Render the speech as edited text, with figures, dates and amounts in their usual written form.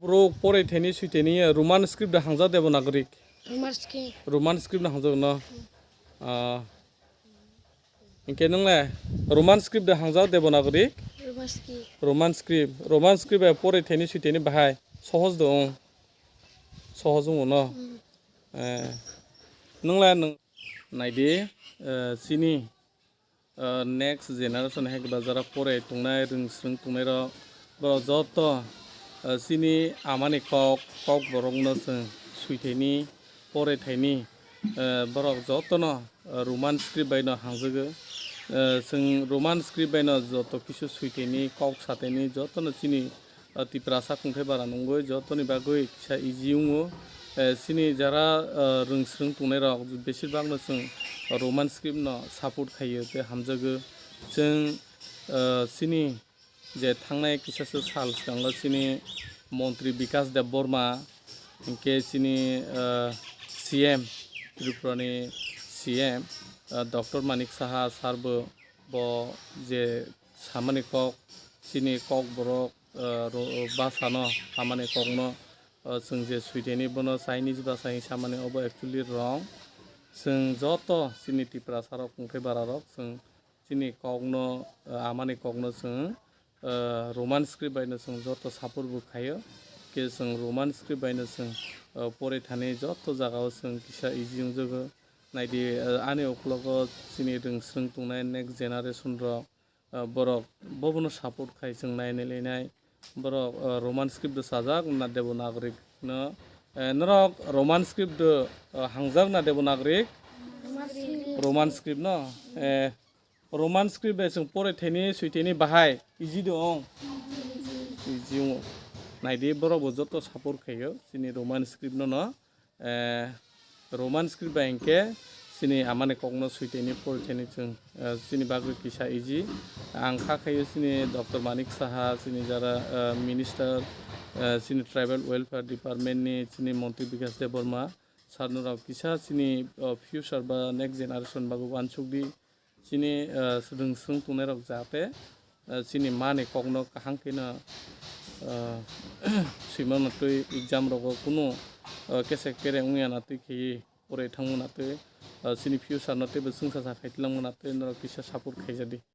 Bro pore theni suiteni Roman script hangja devanagari. Roman script hangja no. Inke nungle Roman script hangja devanagari. Roman script pore theni suiteni bahai sohos dong. Sohos dong no. Nungle nung naidi sini next generation hekba jara pore tungnai ringsring tungnai ro bro joto sini amani kokboroknw suiteni pore thaini borok joto no Roman script baino hangjago जों Roman script baino joto kisu suiteni kok sateni joto no sini tiprasarwk khybaidi nungoi joto ni bagoi kisa easy ungo sini jara ringsring tungnai rok beshirbag no जों Roman script no support khayo te hamjago जों sini je thangnai kisaso sal sikango sini Montri Bikas Dev Borma inke sini CM Tripurani CM Dr. Manik Saha sarbo bo je samani kok sini kokborok basano samani kokno जों je suiteni bono Chinese basa samani obo actually wrong जों joto sini tiprasarwk khybaidi जों sini kokno amani kokno जों Roman script baino जों joto support bukhayo ke जों Roman script baino जों pore thani joto jagao जों kisa easy ungjago naidi ani uklogo sini ringsring tungnai next generation ro borok bobono support khai जों nainai lenai borok Roman script sajak na devanagari no norok Roman script hangjak na devanagari Roman script no Roman script जों pore thani suiteni bahai easy dong easy naidi borok joto support khayo sini Roman script no Roman script ba inke sini amani kokno suiteni pore thani जों sini bagoi kisa easy ang khayo sini Dr. Manik Saha sini jara minister sini tribal welfare department ni sini Montri Bikas Dev Borma sarnurok kisa sini future ba next generation bago wansukdi sini ringsring tungnai rok jate sini mani kokno kahang kena simang natui exam rogo kuno kesek kereng ungya natui khi pore thangmu natui sini future natui bo sungsa sa khaitlang natui norok kisa support khaijadi.